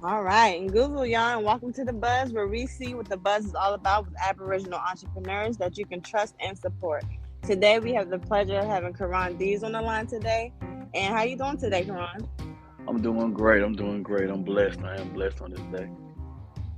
All right, Nguvu, y'all, and welcome to The Buzz, where we see what the buzz is all about with Aboriginal entrepreneurs that you can trust and support. Today, we have the pleasure of having Quran Dees on the line today. And how you doing today, Quran? I'm doing great. I'm doing great. I'm blessed. I am blessed on this day.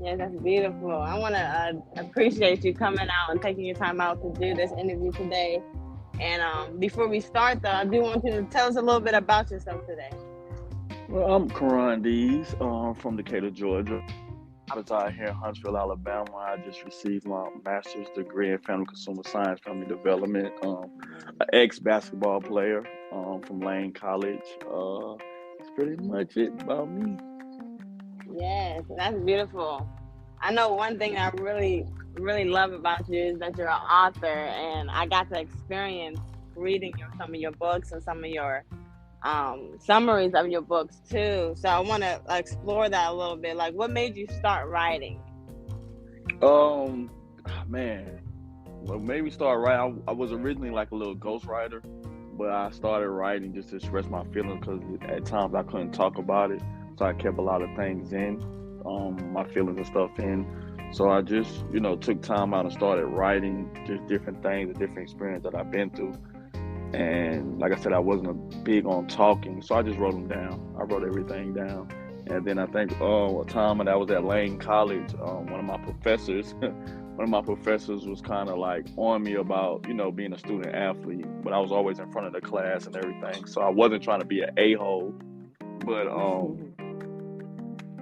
Yeah, that's beautiful. I want to appreciate you coming out and taking your time out to do this interview today. And before we start, though, I do want you to tell us a little bit about yourself today. Well, I'm Quran Dees, from Decatur, Georgia. I reside here in Huntsville, Alabama. I just received my master's degree in family consumer science, family development. An ex-basketball player from Lane College. That's pretty much it about me. Yes, that's beautiful. I know one thing I really, really love about you is that you're an author, and I got to experience reading some of your books and some of your summaries of your books too. So I want to explore that a little bit. Like, what made you start writing? Um, Man, what made me start writing? I was originally like a little ghostwriter, but I started writing just to express my feelings because at times I couldn't talk about it, so I kept a lot of things in, my feelings and stuff in. So I just, took time out and started writing just different things, a different experience that I've been through. And like I said, I wasn't big on talking, so I just wrote them down. I wrote everything down. And then I think a time when I was at Lane College, one of my professors, was kind of like on me about, being a student athlete, but I was always in front of the class and everything. So I wasn't trying to be an a-hole, but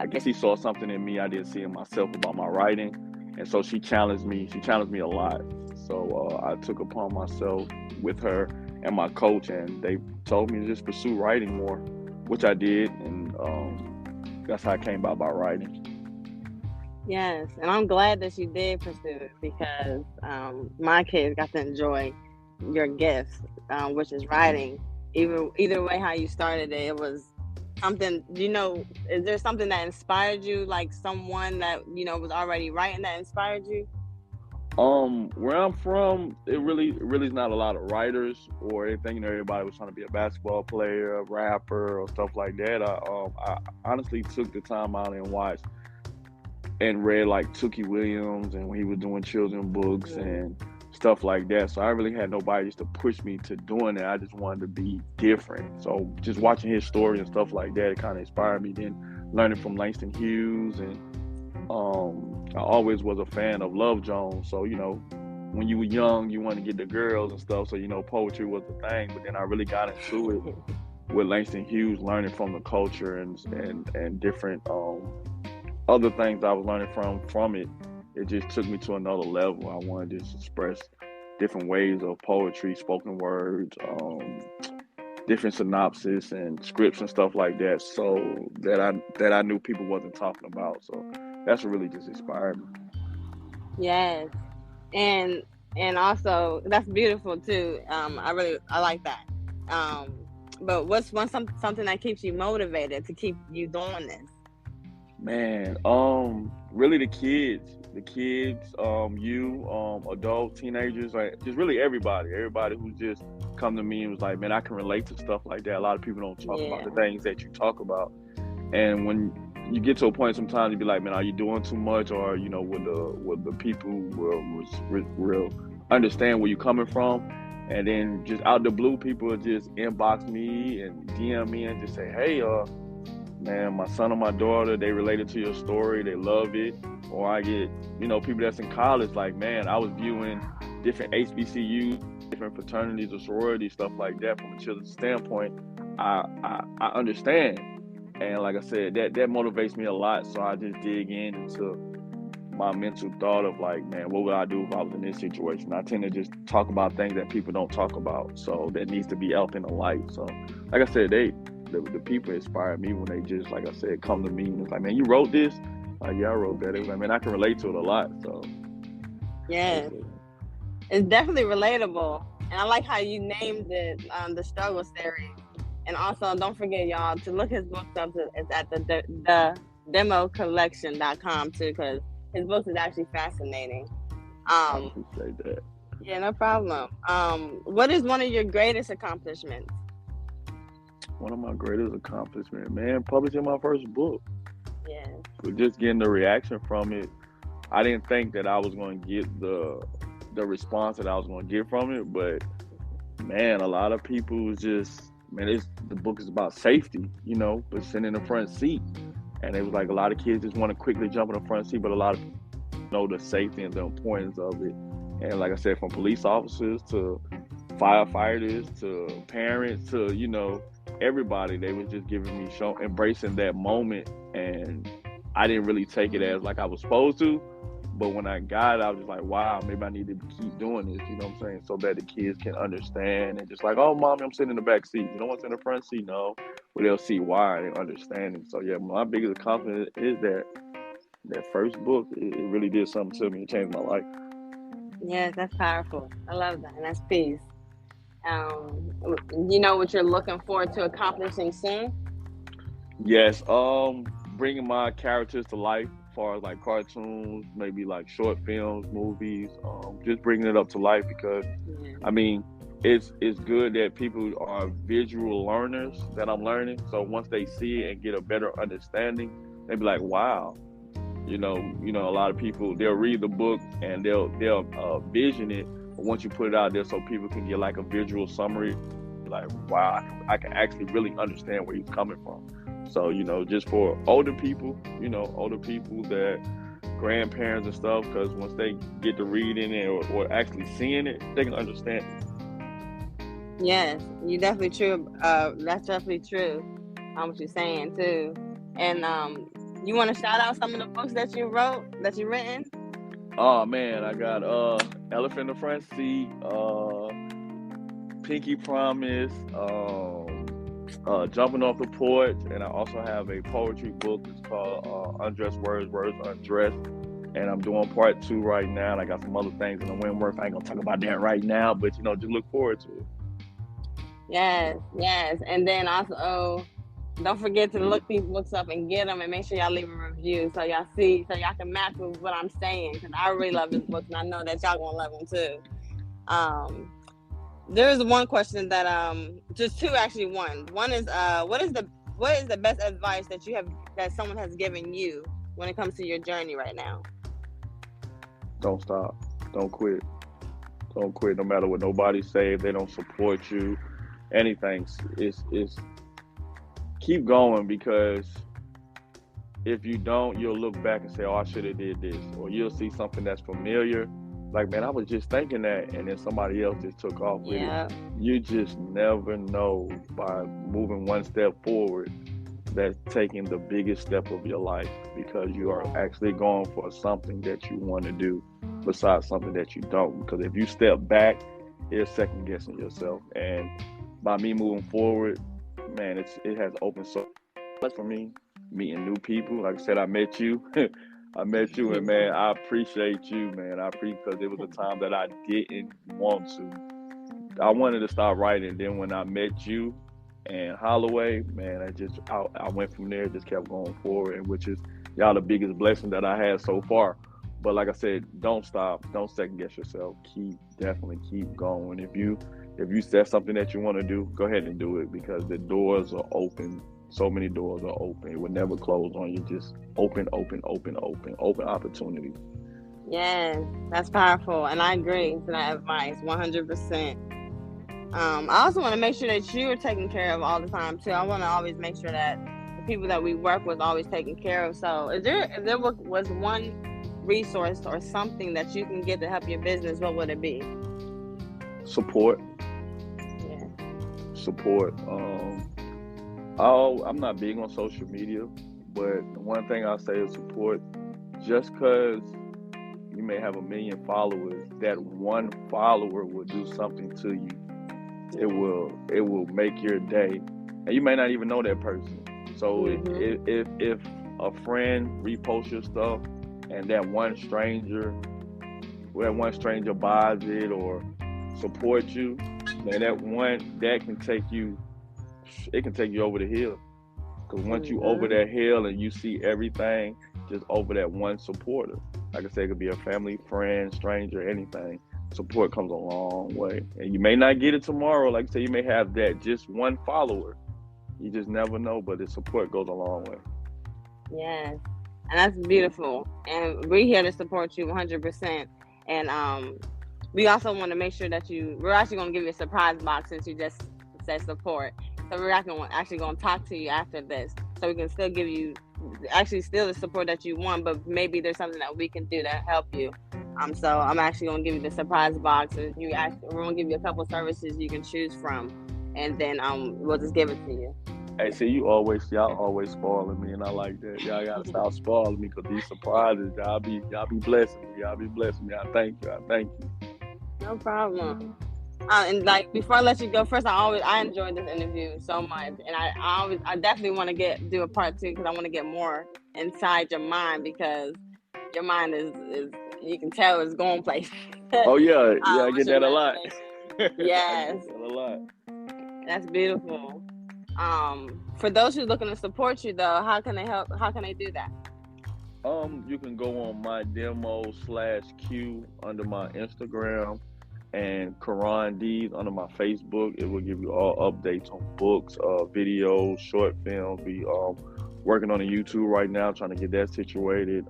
I guess he saw something in me I didn't see in myself about my writing. And so she challenged me. She challenged me a lot. So I took upon myself with her and my coach, and they told me to just pursue writing more, which I did. And that's how I came about writing. Yes, and I'm glad that you did pursue it because my kids got to enjoy your gifts, which is writing. Either way, how you started it, it was something. Is there something that inspired you, like someone that was already writing that inspired you? Where I'm from, it really is not a lot of writers or anything. Everybody was trying to be a basketball player, a rapper, or stuff like that. I honestly took the time out and watched and read like Tookie Williams and when he was doing children's books and stuff like that. So I really had nobody just to push me to doing that. I just wanted to be different. So just watching his story and stuff like that, it kind of inspired me. Then learning from Langston Hughes, and I always was a fan of Love Jones. So, when you were young, you wanted to get the girls and stuff. So, poetry was the thing. But then I really got into it with Langston Hughes, learning from the culture and different other things I was learning from it. It just took me to another level. I wanted to just express different ways of poetry, spoken words, different synopsis and scripts and stuff like that. So that I knew people wasn't talking about. So that's what really just inspired me. Yes, and also that's beautiful too. I like that. But what's something that keeps you motivated to keep you doing this? Man, really the kids, adults, teenagers, like just really everybody who just come to me and was like, man, I can relate to stuff like that. A lot of people don't talk about the things that you talk about. And when you get to a point, sometimes you be like, man, are you doing too much? Or, will the people will understand where you're coming from? And then just out the blue, people will just inbox me and DM me and just say, hey, man, my son or my daughter, they related to your story, they love it. Or I get, people that's in college, like, man, I was viewing different HBCUs, different fraternities or sororities, stuff like that from a children's standpoint. I understand. And like I said, that motivates me a lot. So I just dig into my mental thought of like, man, what would I do if I was in this situation? I tend to just talk about things that people don't talk about. So that needs to be out in the light. So like I said, the people inspire me when they just, like I said, come to me and it's like, man, you wrote this? Like, yeah, I wrote that. It was like, man, I can relate to it a lot. So Yes, it's definitely relatable, and I like how you named it the struggle series. And also, don't forget, y'all, to look his books up. It's at the democollection.com too, because his books is actually fascinating. I appreciate that. Yeah, no problem. What is one of your greatest accomplishments? One of my greatest accomplishments, man, publishing my first book. Yeah. But just getting the reaction from it, I didn't think that I was going to get the response that I was going to get from it. But man, a lot of people was just, man, the book is about safety, you know, but sitting in the front seat. And it was like a lot of kids just want to quickly jump in the front seat, but a lot of people know the safety and the importance of it. And like I said, from police officers to firefighters to parents to, you know, everybody, they was just giving me embracing that moment. And I didn't really take it as like I was supposed to. But when I got it, I was just like, wow, maybe I need to keep doing this, you know what I'm saying? So that the kids can understand and just like, oh, mommy, I'm sitting in the back seat. You don't want to sit in the front seat? No. But they'll see why and understand it. So, yeah, my biggest accomplishment is that first book, it really did something to me. It changed my life. Yes, that's powerful. I love that. And that's peace. You know what you're looking forward to accomplishing soon? Yes, bringing my characters to life as far as like cartoons, maybe like short films, movies, just bringing it up to life because, I mean, it's good that people are visual learners that I'm learning. So once they see it and get a better understanding, they be like, wow. You know, a lot of people, they'll read the book and they'll vision it, but once you put it out there so people can get like a visual summary, like, wow, I can actually really understand where he's coming from. So, you know, just for older people that grandparents and stuff, because once they get to reading it or actually seeing it, they can understand it. Yes, you definitely true. That's definitely true. What you're saying too. And you want to shout out some of the books that you written? Oh man, I got Elephant in the Front Seat, Pinky Promise, Jumping Off the Porch, and I also have a poetry book. It's called Undress Words, Words Undressed. And I'm doing part 2 right now. And I got some other things in the Windworth. I ain't gonna talk about that right now, but you know, just look forward to it. Yes. And then also, don't forget to look these books up and get them, and make sure y'all leave a review so y'all can match with what I'm saying. Because I really love this book, and I know that y'all gonna love them too. There is one question that just two actually. One is what is the best advice that someone has given you when it comes to your journey right now? Don't stop. Don't quit. Don't quit. No matter what nobody say, if they don't support you, anything. It's keep going, because if you don't, you'll look back and say, oh, I should have did this. Or you'll see something that's familiar. Like, man, I was just thinking that, and then somebody else just took off with it. You just never know by moving one step forward that's taking the biggest step of your life, because you are actually going for something that you want to do besides something that you don't. Because if you step back, you're second guessing yourself. And by me moving forward, man, it has opened so much for me, meeting new people. Like I said, I met you. And man, I appreciate you, man. Because it was a time that I didn't want to. I wanted to start writing. Then when I met you and Holloway, man, I went from there, just kept going forward, and which is y'all the biggest blessing that I had so far. But like I said, don't stop. Don't second guess yourself. Definitely keep going. If you set something that you want to do, go ahead and do it, because the doors are open. So many doors are open. It will never close on you. Just open opportunities. Yes, that's powerful. And I agree to that advice 100%. I also want to make sure that you are taken care of all the time too. I want to always make sure that the people that we work with are always taken care of. So if there was one resource or something that you can get to help your business, what would it be? Support. Yeah. Support. I'm not big on social media, but one thing I'll say is support. Just because you may have 1 million followers, that one follower will do something to you. It will make your day, and you may not even know that person. So if a friend reposts your stuff, and that one stranger buys it or supports you, man, that can take you. It can take you over the hill, because once you over that hill and you see everything just over that one supporter, like I said, it could be a family, friend, stranger, anything. Support comes a long way, and you may not get it tomorrow. Like I said, you may have that just one follower. You just never know, but the support goes a long way. Yes, and that's beautiful. And we're here to support you 100%. And we also want to make sure that we're actually going to give you a surprise box since you just said support. So we're actually going to talk to you after this, so we can still give you actually still the support that you want, but maybe there's something that we can do to help you. So I'm actually going to give you the surprise box, and we're going to give you a couple services you can choose from, and then we'll just give it to you. Hey, see, y'all always spoiling me, and I like that. Y'all gotta stop spoiling me, because these surprises, y'all be blessing me. Y'all be blessing me. I thank you. No problem. And like before I let you go, first I enjoyed this interview so much, and I definitely want to do a part 2 because I want to get more inside your mind, because your mind is you can tell it's going places. Oh yeah, I get that a lot. Yes, I get that a lot. That's beautiful. For those who are looking to support you though, how can they help? How can they do that? You can go on my demo/Q under my Instagram, and Quran Dees under my Facebook. It will give you all updates on books, videos, short films. We working on a YouTube right now, trying to get that situated.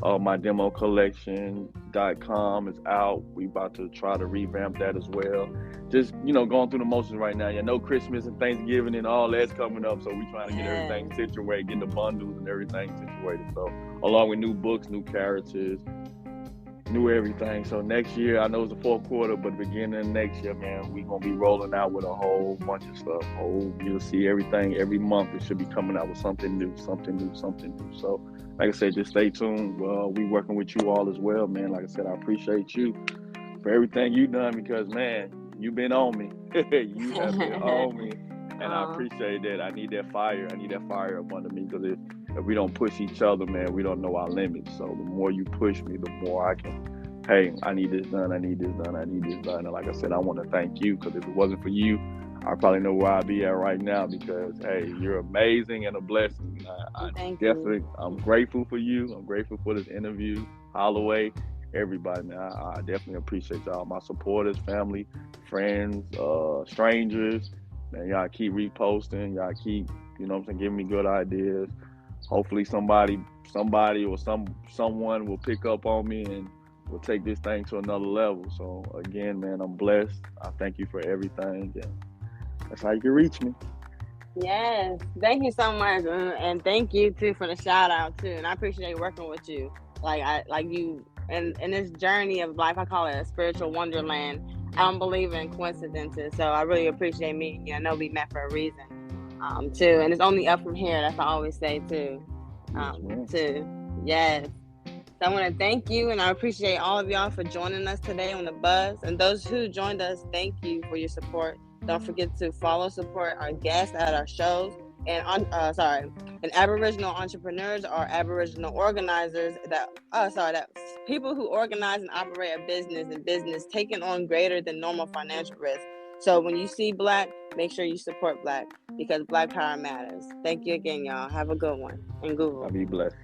My demo collection.com is out. We about to try to revamp that as well. Just, going through the motions right now. You know, Christmas and Thanksgiving and all that's coming up, so we trying to get everything situated, getting the bundles and everything situated. So along with new books, new characters, new everything. So next year, I know it's the fourth quarter, but beginning of next year, man, we're going to be rolling out with a whole bunch of stuff. You'll see everything every month. It should be coming out with something new. So like I said, just stay tuned. We working with you all as well, man. Like I said, I appreciate you for everything you've done, because, man, you've been on me. You have been on me, and I appreciate that. I need that fire. Up under me, because if we don't push each other, man, we don't know our limits. So the more you push me, the more I can, hey, I need this done. And like I said, I want to thank you, because if it wasn't for you, I probably know where I'd be at right now, because, hey, you're amazing and a blessing. I'm grateful for you. I'm grateful for this interview. Holloway, everybody, man. I definitely appreciate y'all, my supporters, family, friends, strangers. Man, y'all keep reposting. Y'all keep, giving me good ideas. Hopefully somebody or someone will pick up on me and will take this thing to another level. So again, man, I'm blessed. I thank you for everything. And that's how you can reach me. Yes, thank you so much, and thank you too for the shout out too. And I appreciate working with you. And in this journey of life, I call it a spiritual wonderland. I don't believe in coincidences, so I really appreciate meeting you. I know we met for a reason, too, and it's only up from here. That's what I always say too. Yes. So I want to thank you, and I appreciate all of y'all for joining us today on The Buzz. And those who joined us, thank you for your support. Don't forget to support our guests at our shows, and Aboriginal entrepreneurs or Aboriginal organizers that people who organize and operate a business taking on greater than normal financial risk. So when you see Black, make sure you support Black, because Black power matters. Thank you again, y'all. Have a good one. And Nguvu. I'll be blessed.